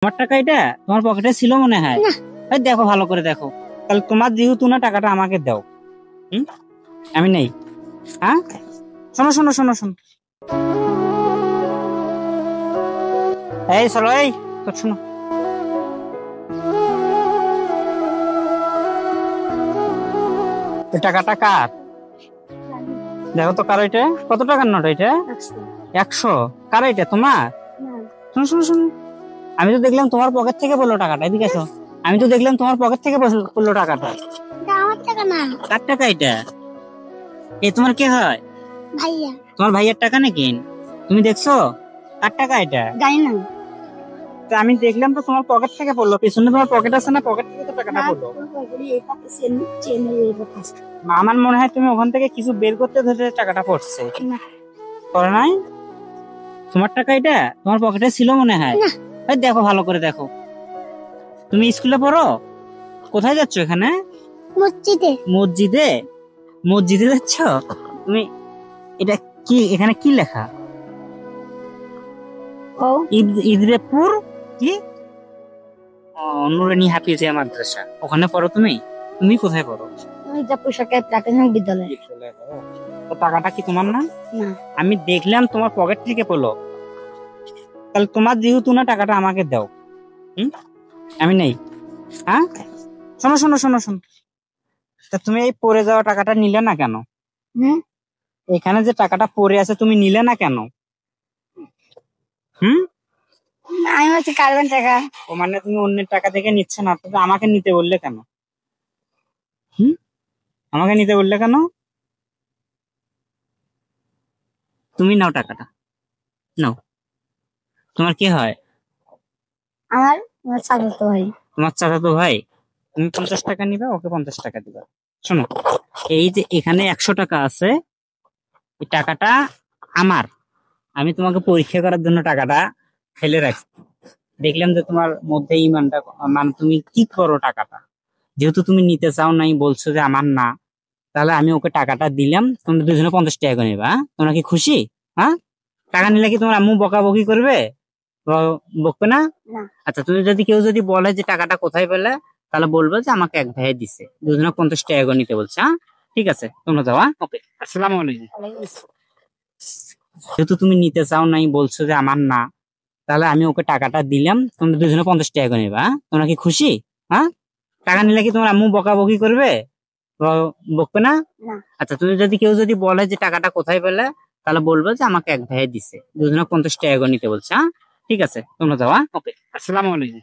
তোমার টাকা এটা তোমার পকেটে ছিল মনে হয়। এই দেখো ভালো করে দেখো, তাহলে তোমার যেহেতু না টাকাটা আমাকে দাও। হুম, আমি নেই। হ্যাঁ, শোনো শোনো শোনো শোনো, এই চলো, এই তো শোনো, এই টাকাটা কার? দেখো তো কার এটা, কত টাকার নোট এটা? 100। কার এটা, তোমার? শোনো শোনো শোনো, আমি তো দেখলাম তোমার পকেট থেকে বললো টাকাটা, এদিকে এসো। আমি তো দেখলাম তোমার পকেট থেকে বললো টাকাটা। আমার টাকা না, কার টাকা এটা? এ তোমার কে হয়? ভাইয়া। তোমার ভাইয়ের টাকা নাকি? তুমি দেখছো কার টাকা এটা? জানি না। তা আমি দেখলাম তো তোমার পকেট থেকে পড়লো, পিছনে তোমার পকেট আছে না, পকেট থেকে তো টাকাটা পড়লো। আমার মনে হয় তুমি ওখান থেকে কিছু বের করতে ধরে টাকাটা পড়ছে। করে নাই? তোমার টাকা এটা তোমার পকেটে ছিল মনে হয়। এই দেখো ভালো করে দেখো, তুমি স্কুলে পড়ো? কোথায় যাচ্ছ এখানে? মসজিদে। মসজিদে? মসজিদে যাচ্ছ তুমি? এটা কি, এখানে কি লেখা? ও ইদরেপুর কি? নুরানি হাফিজিয়া মাদ্রাসা, ওখানে পড়ো তুমি? তুমি কোথায় পড়ো? মির্জাপুর সরকারি প্রাথমিক বিদ্যালয়। তো টাকাটা কি তোমার না? না, আমি দেখলাম তোমার পকেট থেকে পড়লো, তাহলে তোমার যেহেতু না টাকাটা আমাকে দাও। হুম, আমি নেই। হ্যাঁ, শোনো শোনো শোনো শোনো, তা তুমি এই পড়ে যাওয়া টাকাটা নিলে না কেন? এখানে যে টাকাটা পড়ে আছে তুমি নিলে না কেন? হুম, আমি হচ্ছে কার্বন টাকা। ও মানে তুমি অন্যের টাকা থেকে নিচ্ছে না, তো আমাকে নিতে বললে কেন? হুম, আমাকে নিতে বললে কেন? তুমি নাও টাকাটা, নাও। তোমার কি হয়? আমার আমার চাচাতো ভাই। তোমার চাচাতো ভাই। তুমি 50 টাকা নিবা, ওকে 50 টাকা দিবা। শোনো, এই যে এখানে 100 টাকা আছে, এই টাকাটা আমার। আমি তোমাকে পরীক্ষা করার জন্য টাকাটা ফেলে রাখছি। দেখলাম যে তোমার মধ্যে ইমানটা, মানে তুমি কি করো টাকাটা। যেহেতু তুমি নিতে চাও নাই, বলছো যে আমার না, তাহলে আমি ওকে টাকাটা দিলাম, তোমরা দুজনে 50 টাকা করে নিবা। হ্যাঁ? তোমরা কি খুশি? হ্যাঁ, টাকা নিলে কি তোমার আম্মু বকাবকি করবে? বকবে না? না। আচ্ছা, তুমি যদি কেউ যদি বলে যে টাকাটা কোথায় পেলে, তাহলে বলবো যে আমাকে এক ভাইয়ে দিছে, দুজনে 50 টাকা করে নিতে বলছে। হ্যাঁ, ঠিক আছে, তোমরা যাও। হ্যাঁ, ওকে, আসসালামু আলাইকুম। যেহেতু তুমি নিতে চাও নাই, বলছো যে আমার না, তাহলে আমি ওকে টাকাটা দিলাম, তোমরা দুজনে 50 টাকা করে নিবা। হ্যাঁ? তোমরা কি খুশি? হ্যাঁ, টাকা নিলে কি তোমার আম্মু বকাবকি করবে? বকবে না? না। আচ্ছা, তুমি যদি কেউ যদি বলে যে টাকাটা কোথায় পেলে, তাহলে বলবো যে আমাকে এক ভাইয়ে দিছে, দুজনে 50 টাকা করে নিতে বলছে। হ্যাঁ, ঠিক আছে, তোমরা যাও। হ্যাঁ, ওকে, আসসালামু আলাইকুম।